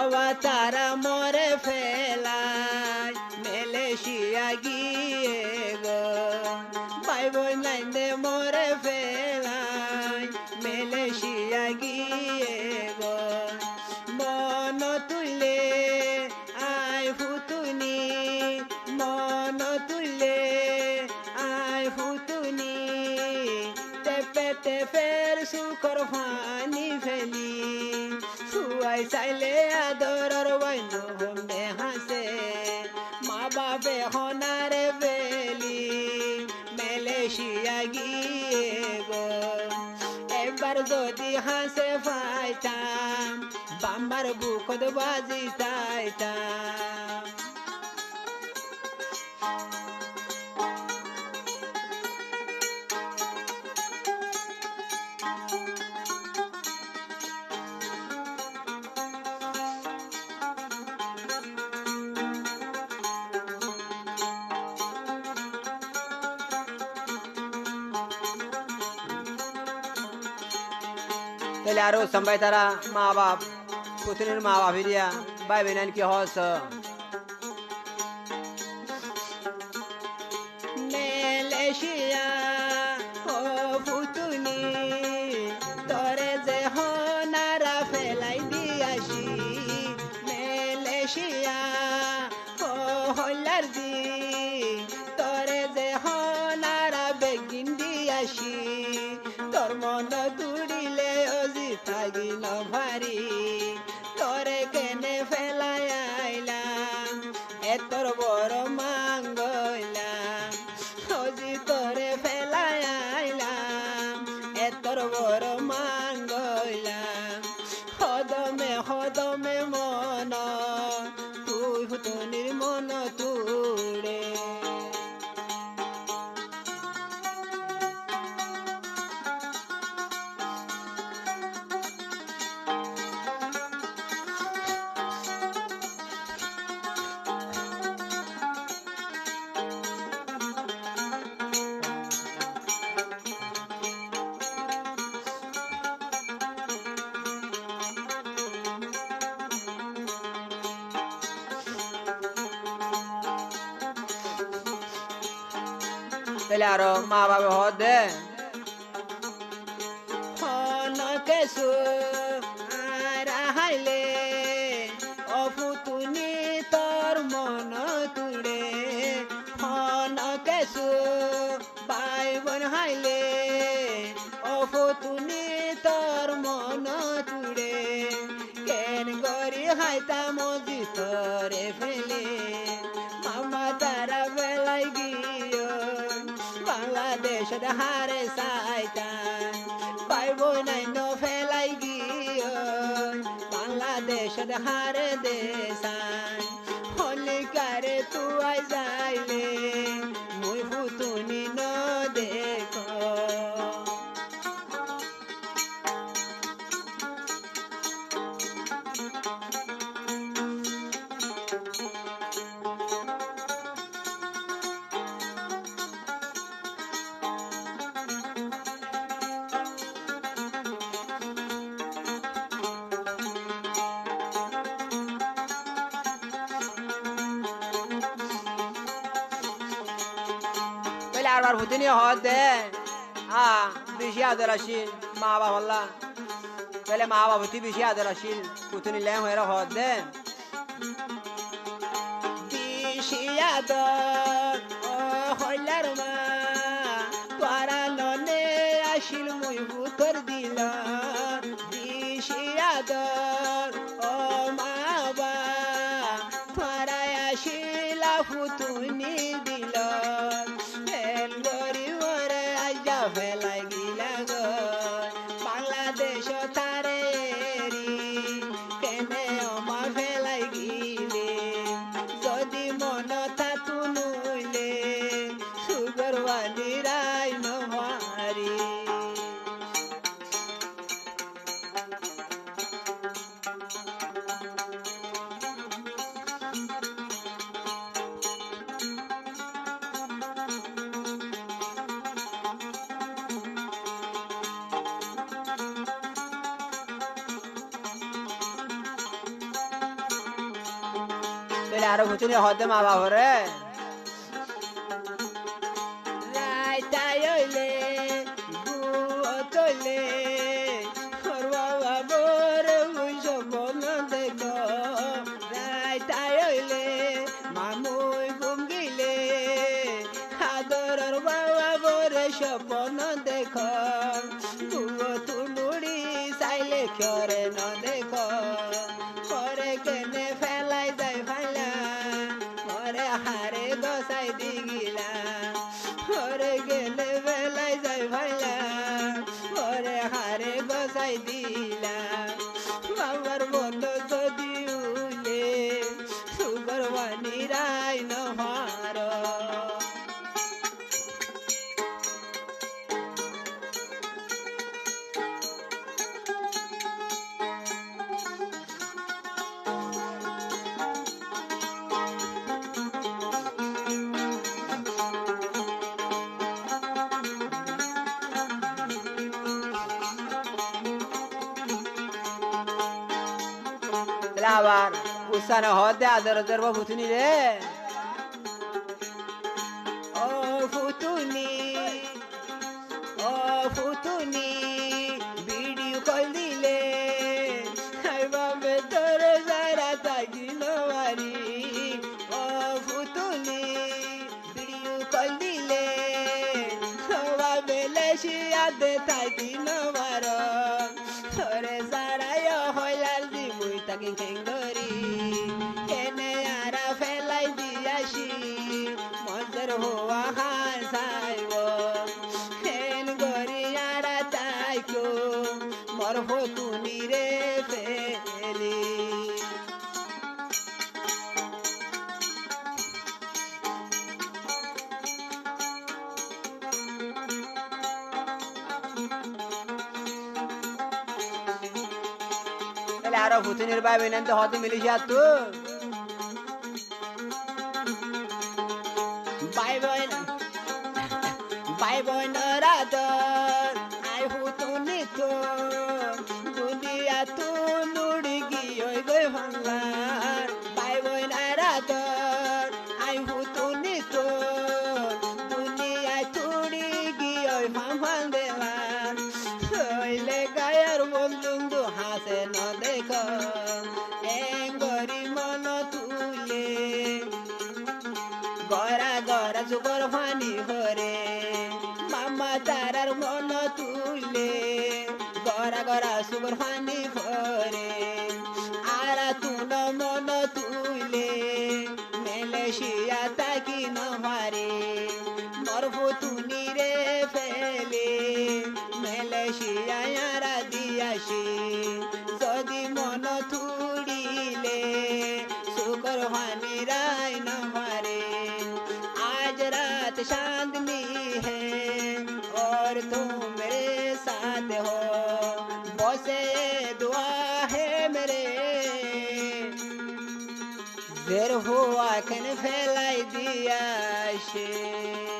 বাবা তারা মরে ফেলায় মালয়েশিয়া গিয়ে গো ভাই বোন লাইনে মরে ফেলায় মালয়েশিয়া গিয়ে গো মন তুলে আয় ফুতুনি মন তুলে আয় ফুতুনি টেপে টেপের সুখর ফানি ফেলি সুয়াই চাইলে আদরর বৈন হমে হাসে মা বাপে হনারে বেলি মালয়েশিয়া গিয়ে গো এবার যদি হাসে পাইতাম বাম্বার বুকত বাজিতাইতাম তাহলে আরো সম্ভাই তারা মা বাপ পুতুনের মা বাপিরিয়া ভাই বেনান কি হস মালয়েশিয়া ও পুতুনি তরে যে হনারা ফেলাই দিয়াছি মালয়েশিয়া ও হলার দি তরে যে হনারা বেগিন দিয়াছি তোর মন দুড়িলে অজি থাকি নভারি তোরে কেনে ফেলাই আইলাম এতর বড় মাঙ্গলাম অজি তোরে ফেলাই আইলাম এতর বড় মাঙ্গলাম হদমে হদমে মন তুই ফুতুনির মন তুড়ে তাহলে আরো মা বাবা হদ দে কেসু আর হাইলে অপুতুনি তোর মন তুড়ে হন কেসু ভাই বোন হাইলে অপুতুনি তোর মন তুড়ে কেন গরি হাইতা মজি তরে ফেলে মামা তারা বেলাই গিয়ে বাংলাদেশ হারে সাইতান ভাই বোন ফেলাই গিয়ে বাংলাদেশ হারে দেশান হলিকারে তুই যাইলে মুই ফুতুনি ন দেখো আর ভুতিনি হদ দে বেশি আদর আসিল মা বাবা তাহলে মা বাবা তুই বেশি আদর আসিল পুতুনি ল্যাং হয়ে হদ দে বেশি আদর ও হইলার মা তোরা ননে আসিল মুই ভুতর দিল বেশি আদর ও মা বাবা তোরা আসিলা পুতুনি দিল ফেলাই গিলা গো বাংলাদেশ তারে কেনে অমা ফেলাই গিলে যদি মন থাকু নইলে সুগরওয়ালি রাই নহারি তাহলে আরো ভুতুনি হদে মা বাবরে রাইতাই হইলে বুয়তলে ওর বাবা বোর সপন দেখ রাইতাই হইলে মামুই ঘুম গিলে আদরের বাবা বোরে সপন দেখ বুয় তুমুড়ি চাইলে করে ন দেখ পরে কেনে ফেলাই যাই ফাইলা মরে হারে গসাই দিগিলা ওরে গেলে বেলাই যাই ভাইলা ওরে হারে গসাই দিলা বাবার বন্ধ যদি উলে সুগর বাণী রাই নহার তাহলে আবার উসানে হদে আদর দরব ভুতুনি রে ও ফুতুনি ভিডিও কল দিলে বাবে তোরে যারা থাকি নবারি ও ফুতুনি ভিডিও কল দিলে বাবে লেশিয়াতে থাকি নবার তোরে সারাই হইলাল দি মুই তাকি খেঙ্গরি এনে আরা ফেলাই দিয়াছি মজর হওয়া হার সাইব হেন গরি আরা তাইকো মর ফতুনি রে ফেলি তাহলে আরো ভুতুনির ভাই বেনেন তো হদে মিলিস আর তো বাই বই নরাদর আই ফুতুনি তো দুনিয়া তো নুড়ি গিয়ে গই ভাঙলার বাই বই নরাদর আই ফুতুনি তো দুনিয়ায় তুড়ি গিয়ে ভাঙ দেলার হইলে গায়ের বন্ধু হাসে ন দেখ এঙ্গরি মন তুলে গরা গরা সুগর ফানি হরে মামা তারার মন তুলে গরা গরা সুগর ফানি হরে আরা তুন মন তুলে মেলেশিয়া তাকি নহারে মরফু তুনি রে ফেলে মেলেশিয়া আরা দিয়াছি যদি মন তুড়িলে সুগর ফানি রাই নহারে आज रात चांदनी है और तुम मेरे साथ हो बसे दुआ है मेरे देर हुआ कन फैलाई दिया शे